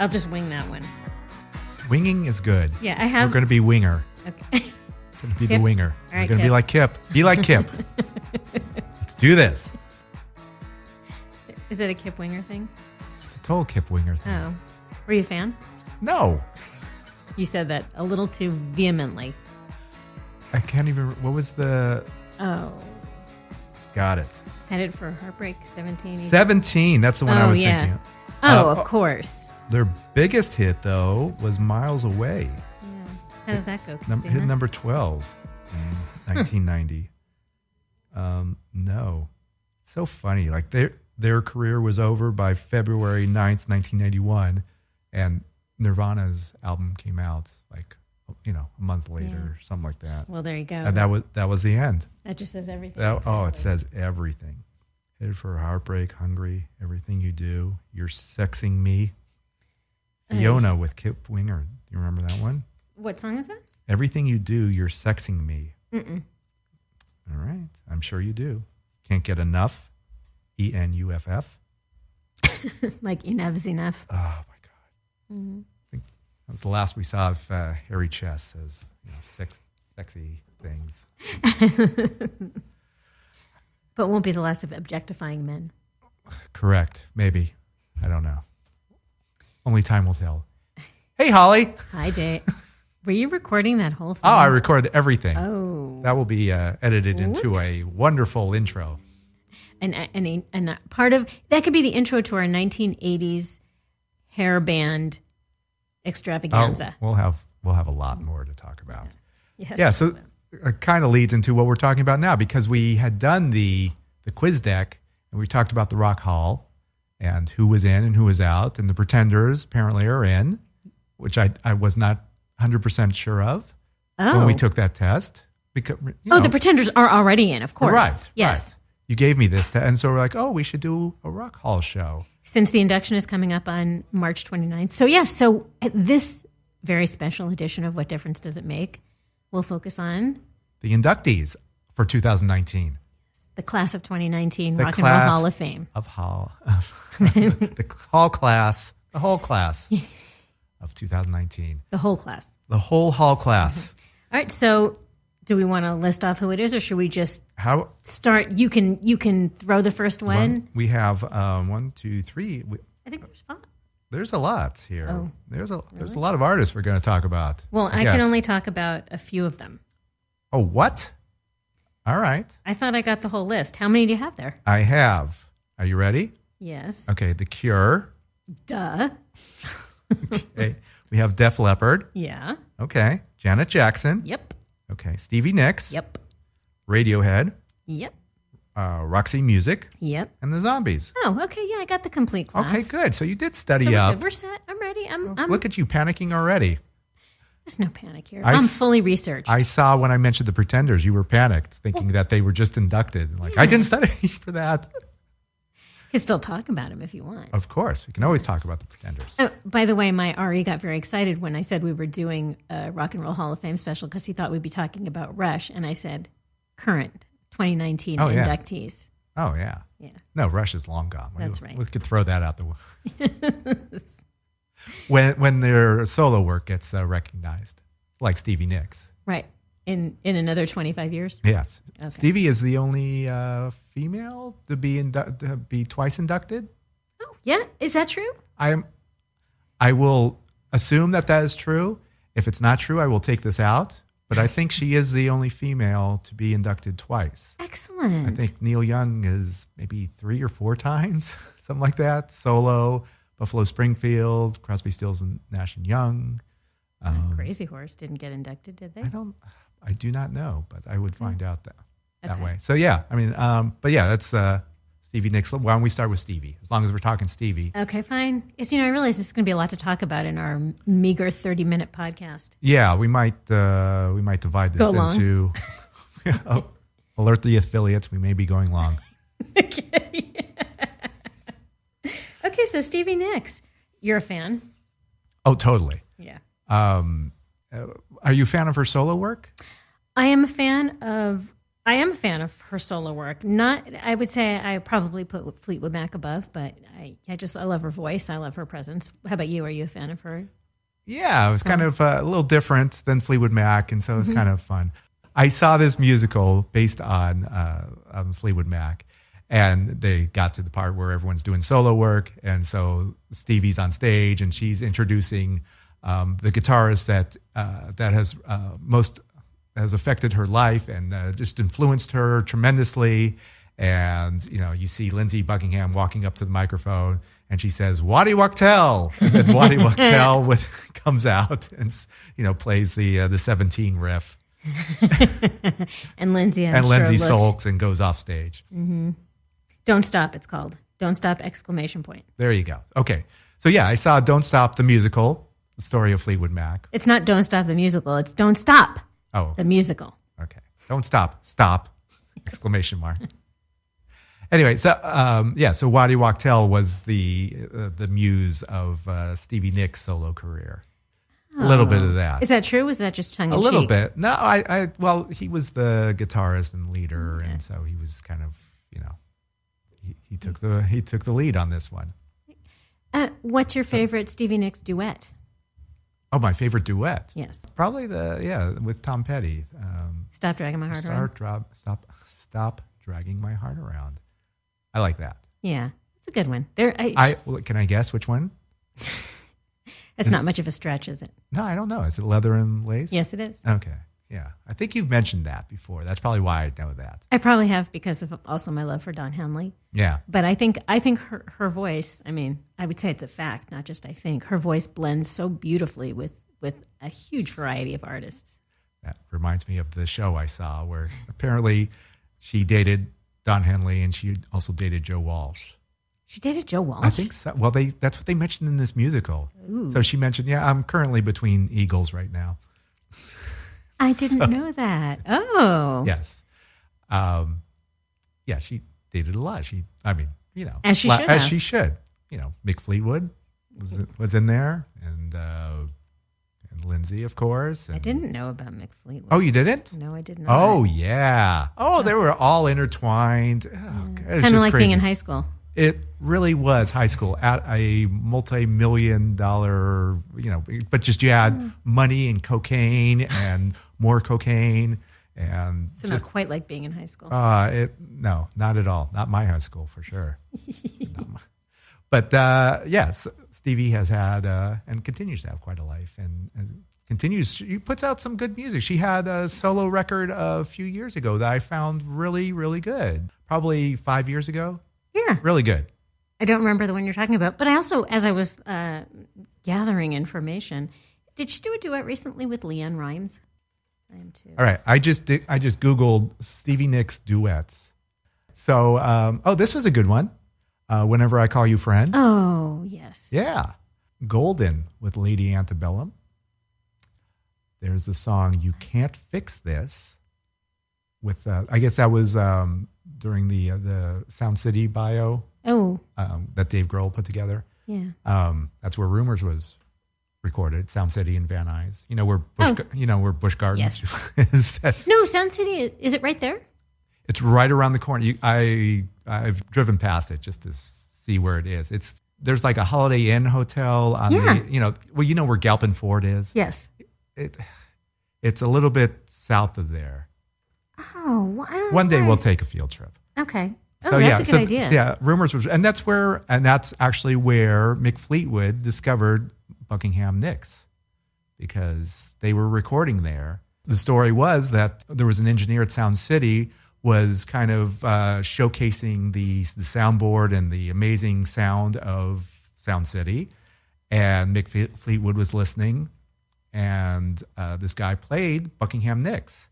I'll just wing that one. Winging is good. Yeah, I have. We're going to be winger. Okay. Going to be Kip? the winger. All right, We're going to be Kip. like Kip. Be like Kip. Let's do this. Is it a Kip Winger thing? It's a total Kip Winger thing. Oh. Were you a fan? No. You said that a little too vehemently. I can't even. What was the. Oh. Got it. Headed for Heartbreak 17. 17. That's the one I was thinking of. Oh, of course. Their biggest hit, though, was Miles Away. Yeah. How does that go? Hit number 12 in 1990. No. It's so funny. Like, their career was over by February 9th, 1991, and Nirvana's album came out, like, a month later or something like that. Well, there you go. And that was the end. That just says everything. It says everything. Headed for Heartbreak, Hungry, Everything You Do, You're Sexing Me. Fiona with Kip Winger. Do you remember that one? What song is that? Everything You Do, You're Sexing Me. Mm-mm. All right. I'm sure you do. Can't Get Enough. ENUFF. Like enough's enough. Oh, my God. Mm-hmm. I think that was the last we saw of Harry Chess as sexy things. But won't be the last of objectifying men. Correct. Maybe. I don't know. Only time will tell. Hey, Holly. Hi, Jay. Were you recording that whole thing? Oh, I recorded everything. Oh. That will be edited into a wonderful intro. And part of that could be the intro to our 1980s hair band extravaganza. Oh, we'll have a lot more to talk about. Yes. Yeah, so it kind of leads into what we're talking about now, because we had done the quiz deck and we talked about the Rock Hall and who was in and who was out, and the Pretenders apparently are in, which I was not 100% sure of when we took that test. Because the Pretenders are already in, of course. Right. Yes. Right. You gave me this, and so we're like, we should do a Rock Hall show. Since the induction is coming up on March 29th. So, yes, so at this very special edition of What Difference Does It Make, we'll focus on the inductees for 2019. The class of 2019 Rock and Roll Hall of Fame. The whole class of 2019. The whole class. The whole hall class. All right, so do we want to list off who it is, or should we just start? You can throw the first one. We have 1, 2, 3. I think there's 5. There's a lot here. Oh, there's a lot of artists we're going to talk about. Well, I can only talk about a few of them. Oh, what? All right. I thought I got the whole list. How many do you have there? I have. Are you ready? Yes. Okay, The Cure. Duh. Okay. We have Def Leppard. Yeah. Okay. Janet Jackson. Yep. Okay. Stevie Nicks. Yep. Radiohead. Yep. Roxy Music. Yep. And the Zombies. Oh, okay. Yeah, I got the complete class. Okay, good. So you did study up. We're set. I'm ready. I'm Look at you panicking already. There's no panic here. I'm fully researched. I saw when I mentioned the Pretenders, you were panicked, thinking that they were just inducted. Like, I didn't study for that. You can still talk about them if you want. Of course. We can always talk about the Pretenders. Oh, by the way, my RE got very excited when I said we were doing a Rock and Roll Hall of Fame special because he thought we'd be talking about Rush. And I said, current 2019 inductees. Oh, yeah. Yeah. No, Rush is long gone. That's right. We could throw that out the window. when their solo work gets recognized, like Stevie Nicks. Right. In another 25 years? Yes. Okay. Stevie is the only female to be twice inducted. Oh, yeah. Is that true? I will assume that is true. If it's not true, I will take this out. But I think she is the only female to be inducted twice. Excellent. I think Neil Young is maybe 3 or 4 times, something like that. Solo, Buffalo Springfield, Crosby, Stills, and Nash and Young. Crazy Horse didn't get inducted, did they? I do not know, but I would find out that Okay. way. So yeah, I mean, but yeah, that's Stevie Nicks. Why don't we start with Stevie? As long as we're talking Stevie. Okay, fine. Yes, I realize this is going to be a lot to talk about in our meager 30-minute podcast. Yeah, we might divide this into alert the affiliates. We may be going long. Okay. Okay, so Stevie Nicks, you're a fan. Oh, totally. Yeah. Are you a fan of her solo work? I am a fan of. I am a fan of her solo work. I would say I probably put Fleetwood Mac above, but I love her voice. I love her presence. How about you? Are you a fan of her? Yeah, it was kind of a little different than Fleetwood Mac, and so it was kind of fun. I saw this musical based on Fleetwood Mac, and they got to the part where everyone's doing solo work, and so Stevie's on stage, and she's introducing the guitarist that has affected her life and just influenced her tremendously. And you see Lindsey Buckingham walking up to the microphone, and she says, "Waddy Wachtel," and then Waddy Wachtel comes out and plays the 17 riff. And Lindsay, sulks and goes off stage. Mm-hmm. Don't Stop, it's called. Don't Stop, exclamation point. There you go. Okay. So yeah, I saw Don't Stop the musical, the story of Fleetwood Mac. It's not Don't Stop the musical, it's Don't Stop the musical. Okay. Don't stop, exclamation mark. Anyway, so so Waddy Wachtel was the muse of Stevie Nicks' solo career. A little bit of that. Is that true? Was that just tongue in cheek? A little bit. No, well, he was the guitarist and leader, and so he was kind of, he took the lead on this one. What's your favorite Stevie Nicks duet? Oh, my favorite duet? Yes. Probably with Tom Petty. Stop Dragging My Heart Around. Stop Dragging My Heart Around. I like that. Yeah, it's a good one. Can I guess which one? It's not much of a stretch, is it? No, I don't know. Is it Leather and Lace? Yes, it is. Okay, yeah. I think you've mentioned that before. That's probably why I know that. I probably have because of also my love for Don Henley. Yeah. But I think her voice, I would say it's a fact, not just I think, her voice blends so beautifully with a huge variety of artists. That reminds me of the show I saw where apparently she dated Don Henley and she also dated Joe Walsh. She dated Joe Walsh? I think so. Well, that's what they mentioned in this musical. Ooh. So she mentioned, I'm currently between Eagles right now. I didn't know that. Oh. Yes. She dated a lot. As she should. As she should. Mick Fleetwood was in there, and Lindsay, of course. I didn't know about Mick Fleetwood. Oh, you didn't? No, I didn't know. Oh, yeah. Oh, they were all intertwined. Oh, kind of like crazy. being in high school. It really was high school at a multi-million-dollar, but just you had money and cocaine and more cocaine. And so not quite like being in high school. No, not at all. Not my high school for sure. But yes, Stevie has had and continues to have quite a life and continues. She puts out some good music. She had a solo record a few years ago that I found really, really good. Probably 5 years ago. Yeah. Really good. I don't remember the one you're talking about. But I also, as I was gathering information, did she do a duet recently with Leanne Rimes? I am too. All right. I just Googled Stevie Nicks duets. So, this was a good one. Whenever I Call You Friend. Oh, yes. Yeah. Golden with Lady Antebellum. There's the song You Can't Fix This with, I guess that was during the Sound City bio that Dave Grohl put together. Yeah. That's where Rumors was recorded, Sound City in Van Nuys. Where Busch Gardens is. No, Sound City, is it right there? It's right around the corner. I've driven past it just to see where it is. There's like a Holiday Inn hotel on where Galpin Ford is. Yes. It's a little bit south of there. Oh, well, I don't know. One day we'll take a field trip. Okay. Oh, that's a good idea. Yeah, Rumors was, and that's actually where Mick Fleetwood discovered Buckingham Nicks, because they were recording there. The story was that there was an engineer at Sound City was kind of showcasing the soundboard and the amazing sound of Sound City, and Mick Fleetwood was listening, and this guy played Buckingham Nicks,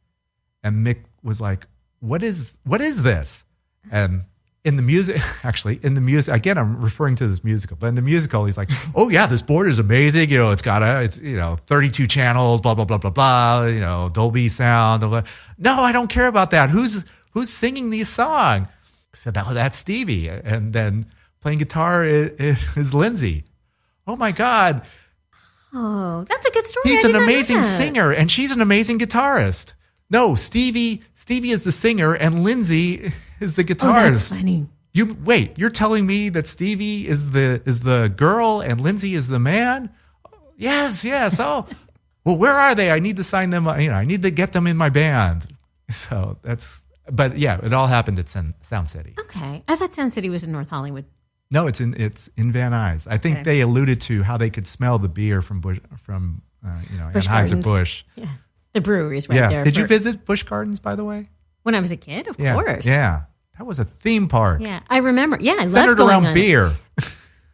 and Mick was like, "What is this?" And in the music, again, I'm referring to this musical, but in the musical, he's like, "Oh yeah, this board is amazing. It's 32 channels, blah blah blah blah blah. Dolby sound. Blah, blah. No, I don't care about that. Who's singing these songs?" I said, "Oh, that's Stevie." And then playing guitar is Lindsay. Oh my God. Oh, that's a good story. He's an amazing singer, and she's an amazing guitarist. No, Stevie is the singer and Lindsay is the guitarist. Oh, that's funny. You're telling me that Stevie is the girl and Lindsay is the man? Yes. Oh, well, where are they? I need to sign them. I need to get them in my band. So but yeah, it all happened at Sound City. Okay. I thought Sound City was in North Hollywood. No, it's in Van Nuys. I think they alluded to how they could smell the beer from Anheuser-Busch. Yeah. The brewery is right there. Did you visit Busch Gardens, by the way? When I was a kid, of course. Yeah. That was a theme park. Yeah, I remember. Yeah, I centered loved going around beer.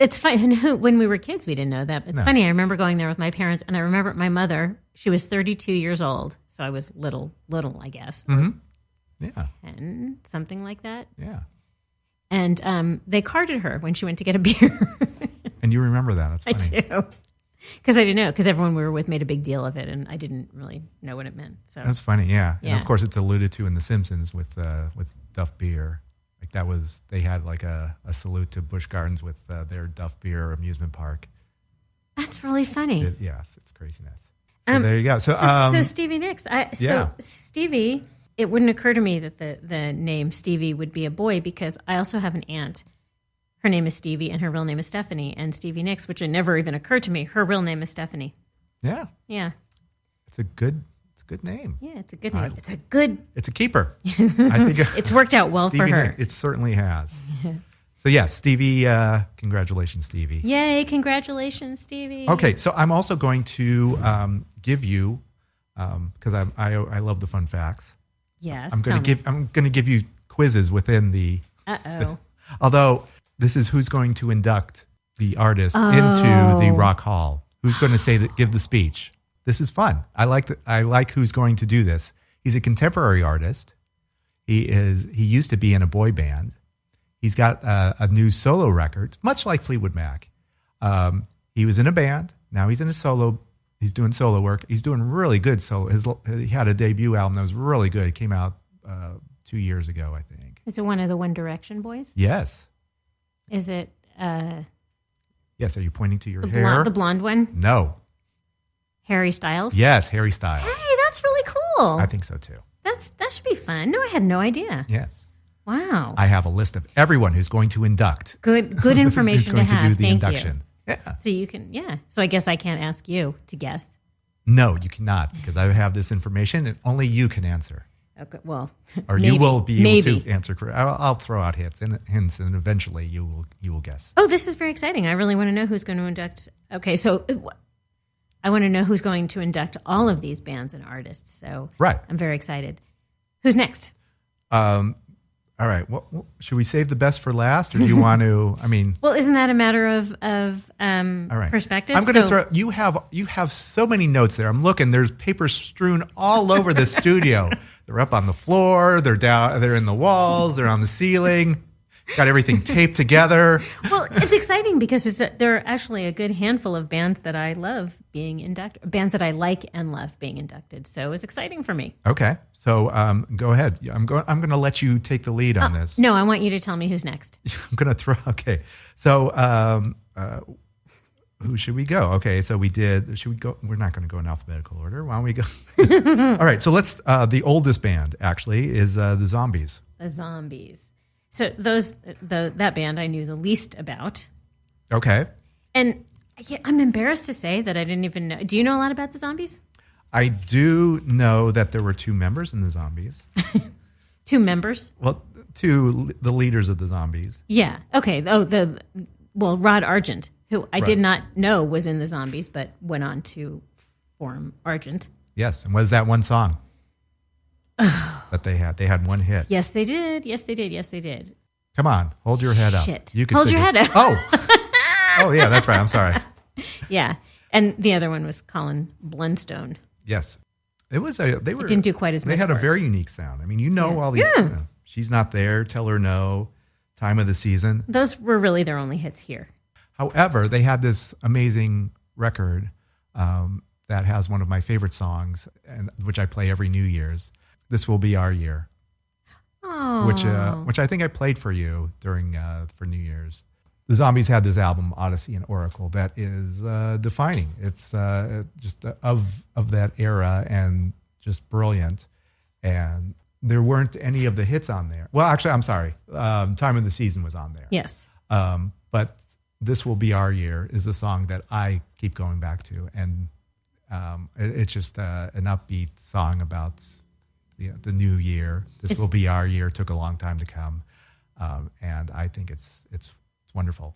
It's funny. When we were kids, we didn't know that. It's funny. I remember going there with my parents, and I remember my mother. She was 32 years old, so I was little, I guess. Mm-hmm. Yeah, 10, something like that. Yeah. And they carded her when she went to get a beer. And you remember that? That's funny. I do. Because I didn't know. Because everyone we were with made a big deal of it, and I didn't really know what it meant. So that's funny. Yeah. And of course, it's alluded to in The Simpsons with Duff Beer. Like they had like a salute to Busch Gardens with their Duff Beer amusement park. That's really funny. Yes, it's craziness. So there you go. So Stevie Nicks. Stevie. It wouldn't occur to me that the name Stevie would be a boy because I also have an aunt. Her name is Stevie, and her real name is Stephanie. And Stevie Nicks, which had never even occurred to me, her real name is Stephanie. Yeah. Yeah. It's a good name. Yeah, it's a good name. It's a keeper. I think it's worked out well for her. Nicks, it certainly has. So yeah, Stevie, congratulations, Stevie. Yay, congratulations, Stevie. Okay, so I'm also going to give you, because I love the fun facts. Yes. I'm going to give you quizzes within the. Although this is who's going to induct the artist into the Rock Hall. Who's going to give the speech? This is fun. I like who's going to do this. He's a contemporary artist. He used to be in a boy band. He's got a new solo record, much like Fleetwood Mac. He was in a band. Now he's in a solo. He's doing solo work. He's doing really good solo. He had a debut album that was really good. It came out 2 years ago, I think. Is it one of the One Direction boys? Yes. Is it? Yes. Are you pointing to your hair? The blonde one? No. Harry Styles? Yes, Harry Styles. Hey, that's really cool. I think so too. That should be fun. No, I had no idea. Yes. Wow. I have a list of everyone who's going to induct. Good information who's going to have. To do the Thank induction. You. Yeah. So you can, So I guess I can't ask you to guess. No, you cannot because I have this information and only you can answer. Okay, well, or maybe, you will be able to answer correct. I'll throw out hints, and eventually you will guess. Oh, this is very exciting! I really want to know who's going to induct. Okay, so I want to know who's going to induct all of these bands and artists. So right, I'm very excited. Who's next? All right. Well, should we save the best for last, or do you want to? I mean, well, isn't that a matter of all right. perspective? I'm going to throw. You have so many notes there. I'm looking. There's paper strewn all over the studio. They're up on the floor. They're down. They're in the walls. They're on the ceiling. Got everything taped together. Well, it's exciting because there are actually a good handful of bands that I love being inducted, bands that I like and love being inducted. So it's exciting for me. Okay, so go ahead. I'm going to let you take the lead on this. No, I want you to tell me who's next. I'm going to throw. Okay, so who should we go? Okay, so we did. Should we go? We're not going to go in alphabetical order. Why don't we go? All right, so let's. The oldest band actually is the Zombies. The Zombies. So that band I knew the least about. Okay. And I'm embarrassed to say that I didn't even know. Do you know a lot about the Zombies? I do know that there were two members in the Zombies. Two members? Well, the leaders of the Zombies. Yeah. Okay. Rod Argent, who I did not know was in the Zombies, but went on to form Argent. Yes. And what is that one song? That they had one hit. Yes, they did. Yes, they did. Yes, they did. Come on, hold your head up. Shit. You can hold your head up. Oh, yeah, that's right. I'm sorry. Yeah, and the other one was Colin Blunstone. Yes, it didn't do quite as much. They had work. a very unique sound. I mean, all these. Yeah. She's Not There. Tell Her No. Time of the Season. Those were really their only hits here. However, they had this amazing record that has one of my favorite songs, and which I play every New Year's. This Will Be Our Year, which I think I played for you during for New Year's. The Zombies had this album Odyssey and Oracle that is defining. It's just of that era and just brilliant. And there weren't any of the hits on there. Well, actually, I'm sorry. Time of the Season was on there. Yes. But This Will Be Our Year is a song that I keep going back to. And it's just an upbeat song about the new year. This will be our year. Took a long time to come. And I think it's wonderful.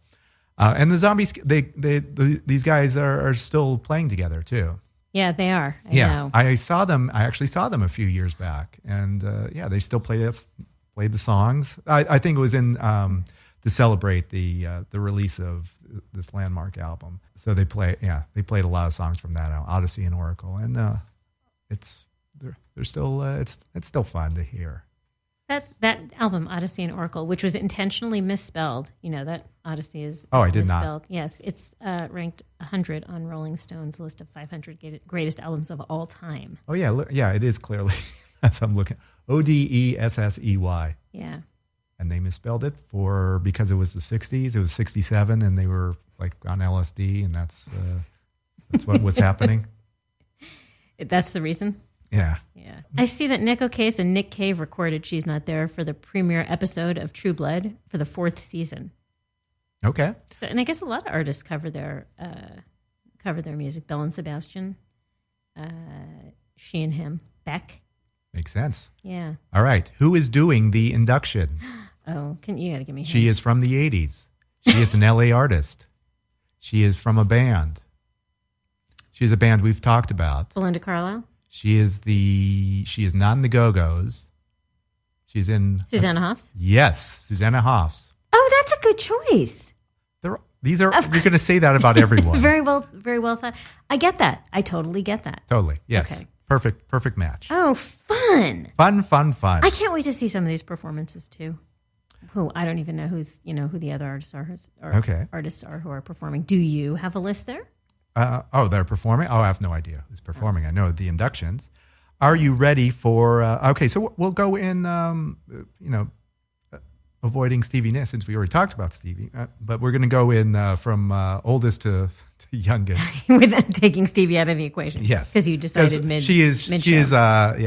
And the Zombies, these guys are still playing together too. Yeah, they are. I know. I saw them. I actually saw them a few years back, and they still played the songs. I think it was in to celebrate the release of this landmark album. So they played a lot of songs from that Odyssey and Oracle, and they're still it's still fun to hear. That album, Odyssey and Oracle, which was intentionally misspelled. You know that Odyssey is I did misspelled. not. Yes, it's ranked 100 on Rolling Stone's list of 500 greatest albums of all time. Oh yeah, it is clearly as I'm looking. Odessey. Yeah. And they misspelled it because it was the 60s. It was 67, and they were like on LSD, and that's what was happening. That's the reason. Yeah. I see that Nick O'Case and Nick Cave recorded "She's Not There" for the premiere episode of True Blood for the 4th season. Okay. So, and I guess a lot of artists cover their music. Belle and Sebastian, She and Him, Beck. Makes sense. Yeah. All right. Who is doing the induction? Oh, you got to give me. She is from the 80s. She is an LA artist. She is from a band. She's a band we've talked about. Belinda Carlisle. She is not in the Go-Go's. She's in Susanna Hoffs. Yes, Susanna Hoffs. Oh, that's a good choice. You're going to say that about everyone. Very well thought. I get that. I totally get that. Totally. Yes. Okay. Perfect match. Oh, fun. Fun. I can't wait to see some of these performances too. Who I don't even know who the other artists are. Artists are who are performing. Do you have a list there? They're performing? I have no idea who's performing. I know the inductions. Are you ready for... okay, so we'll go in, avoiding Stevie Nicks, since we already talked about Stevie. But we're going to go in from oldest to youngest. Without taking Stevie out of the equation. Yes. Because you decided mid-show.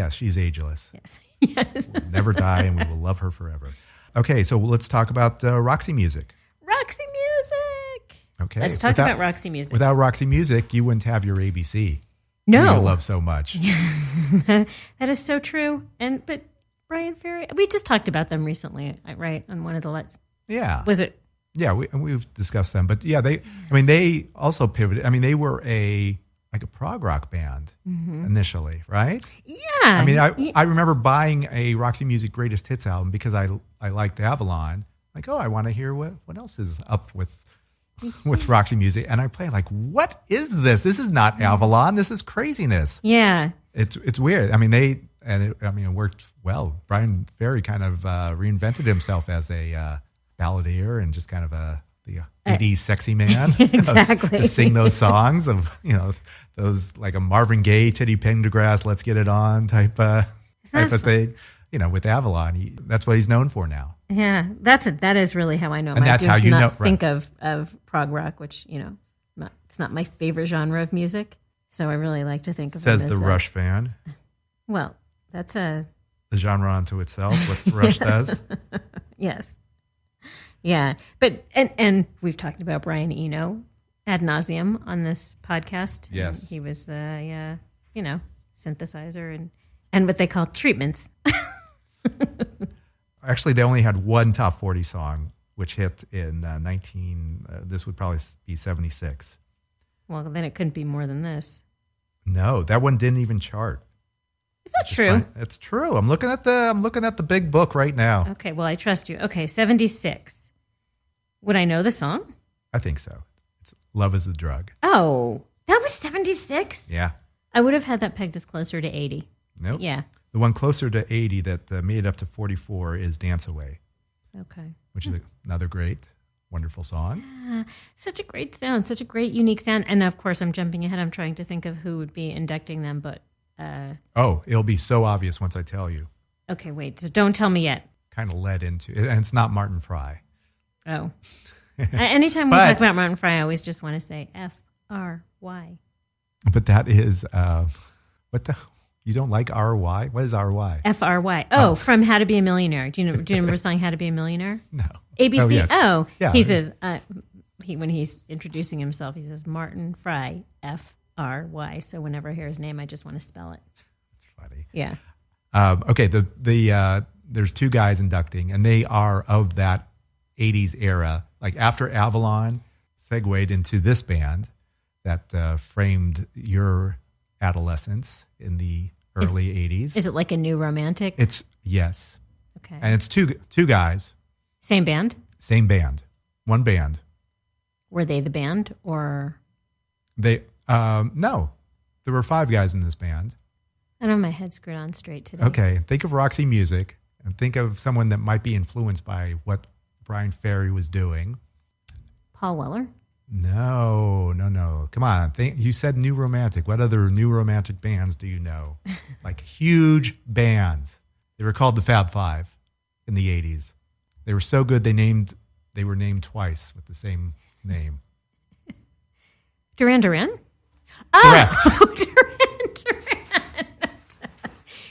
She's ageless. Yes. Will never die, and we will love her forever. Okay, so let's talk about Roxy music. Roxy music! Okay. Let's talk about Roxy music. Without Roxy music, you wouldn't have your ABC. No. You love so much. That is so true. But Brian Ferry, we just talked about them recently, right? On one of the Yeah. Was it? Yeah, we've discussed them. But yeah, they also pivoted. I mean, they were a prog rock band initially, right? Yeah. I mean, I remember buying a Roxy Music Greatest Hits album because I liked Avalon. Like, I want to hear what else is up with Roxy Music, and I play like, what is this? This is not Avalon. This is craziness. Yeah, it's weird. I mean, it worked well. Brian Ferry kind of reinvented himself as a balladeer and just kind of the 80s sexy man. Exactly. To sing those songs of those like a Marvin Gaye, Teddy Pendergrass, let's get it on type of thing. With Avalon, that's what he's known for now. Yeah, that is really how I know him. And that's how you know. Think of prog rock, which it's not my favorite genre of music, so I really like to think of. Says him as the Rush fan. Well, that's the genre unto itself. What Rush does. Yes. Yeah, but and we've talked about Brian Eno ad nauseum on this podcast. Yes, he was synthesizer and what they call treatments. Actually, they only had one top 40 song, which hit in this would probably be 76. Well, then it couldn't be more than this. No, that one didn't even chart. Is that true? It's true. I'm looking at the big book right now. Okay, well, I trust you. Okay, 76. Would I know the song? I think so. It's Love is a Drug. Oh, that was 76? Yeah. I would have had that pegged as closer to 80. Nope. Yeah. The one closer to 80 that made it up to 44 is Dance Away. Okay. Which is another great, wonderful song. Such a great sound, such a great, unique sound. And of course, I'm jumping ahead. I'm trying to think of who would be inducting them, but... it'll be so obvious once I tell you. Okay, wait. So don't tell me yet. Kind of led into it. And it's not Martin Fry. Oh. Anytime we talk about Martin Fry, I always just want to say F-R-Y. But that is... You don't like RY? What is RY? FRY. Oh, from How to Be a Millionaire. Do you remember the song How to Be a Millionaire? No. ABC. Oh, yes. Yeah. He says, when he's introducing himself, he says Martin Fry, FRY. So whenever I hear his name, I just want to spell it. That's funny. Yeah. Okay. There's two guys inducting, and they are of that 80s era. Like after Avalon segued into this band that framed your adolescence in the early 80s. Is it like a new romantic? Yes. Okay. And it's two guys. Same band? Same band. One band. Were they the band or? They no. There were 5 guys in this band. I don't have my head screwed on straight today. Okay. Think of Roxy Music and think of someone that might be influenced by what Brian Ferry was doing. Paul Weller? No. Come on. You said new romantic. What other new romantic bands do you know? Like huge bands. They were called the Fab Five in the 80s. They were so good they were named twice with the same name. Duran Duran? Correct. Oh, Duran.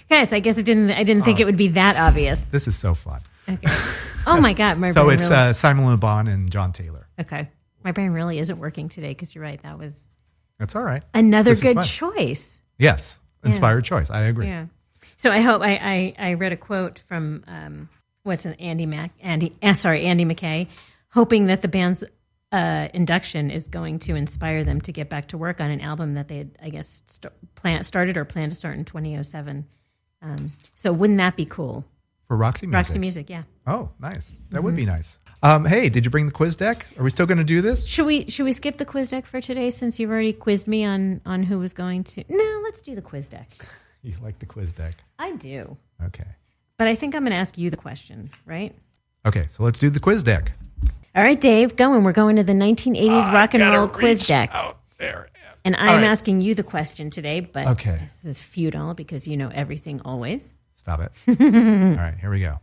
Guys, I guess I didn't think it would be that obvious. This is so fun. Okay. Oh my God. So it's Simon Le Bon and John Taylor. Okay. My brain really isn't working today because you're right. That's all right. Another good choice. Yes. Inspired choice. I agree. Yeah. So I hope I read a quote from Andy McKay, hoping that the band's induction is going to inspire them to get back to work on an album that they had, I guess, started or planned to start in 2007. So wouldn't that be cool? For Roxy Music? Roxy Music, yeah. Oh, nice. That would be nice. Hey, did you bring the quiz deck? Are we still going to do this? Should we skip the quiz deck for today since you've already quizzed me on who was going to? No, let's do the quiz deck. You like the quiz deck? I do. Okay. But I think I'm going to ask you the question, right? Okay, so let's do the quiz deck. All right, Dave, going. We're going to the 1980s rock and roll quiz deck. Out there. And I'm asking you the question today, but this is futile because you know everything always. Stop it. All right, here we go.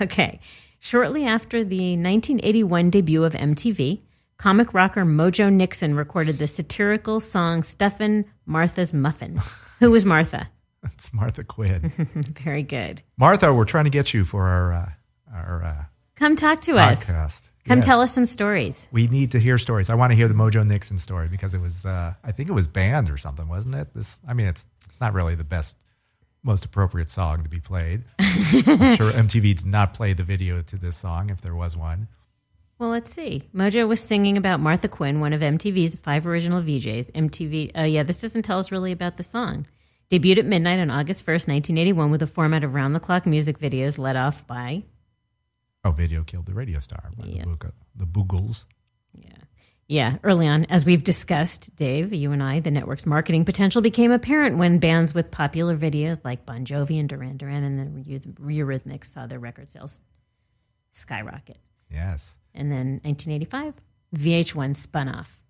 Okay. Shortly after the 1981 debut of MTV, comic rocker Mojo Nixon recorded the satirical song Stuffin' Martha's Muffin. Who was Martha? That's Martha Quinn. Very good. Martha, we're trying to get you for our come talk to podcast. us. Come tell us some stories. We need to hear stories. I want to hear the Mojo Nixon story because it was, I think it was banned or something, wasn't it? It's not really the best, most appropriate song to be played. I'm sure MTV did not play the video to this song if there was one. Well, let's see. Mojo was singing about Martha Quinn, one of MTV's 5 original VJs. This doesn't tell us really about the song. Debuted at midnight on August 1st, 1981 with a format of round-the-clock music videos led off by... Oh, Video Killed the Radio Star by the Boogles. Yeah. Early on, as we've discussed, Dave, you and I, the network's marketing potential became apparent when bands with popular videos like Bon Jovi and Duran Duran and then Eurythmics saw their record sales skyrocket. Yes. And then 1985, VH1 spun off.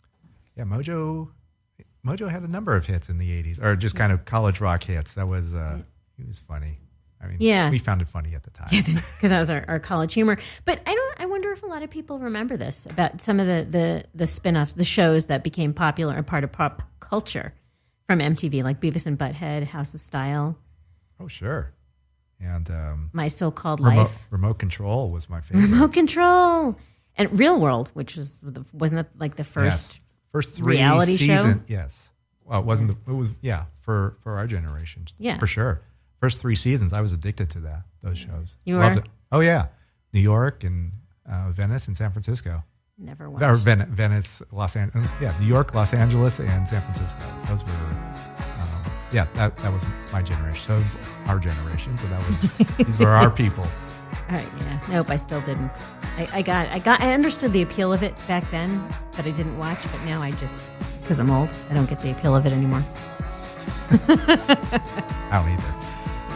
Yeah, Mojo had a number of hits in the 80s, or just kind of college rock hits. That was, it was funny. I mean, we found it funny at the time. Because that was our college humor. But I wonder if a lot of people remember this, about some of the spin-offs, the shows that became popular and part of pop culture from MTV, like Beavis and Butthead, House of Style. Oh, sure. And My So-Called Life. Remote Control was my favorite. Remote Control. And Real World, which wasn't it like the first three reality season, show? Yes. Well, it wasn't. It was for our generation. Yeah, for sure. First 3 seasons, I was addicted to those shows. You Loved were? it. Oh yeah, New York and Venice and San Francisco. Never watched. Or Venice, Los Angeles. Yeah, New York, Los Angeles, and San Francisco. Those were. That was my generation. That was our generation. So these were our people. All right, yeah. Nope, I still didn't. I understood the appeal of it back then, but I didn't watch. But now because I'm old, I don't get the appeal of it anymore. I don't either.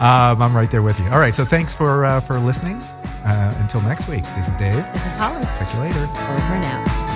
I'm right there with you. All right, so thanks for listening. Until next week, this is Dave. This is Holly. Catch you later. Over and out.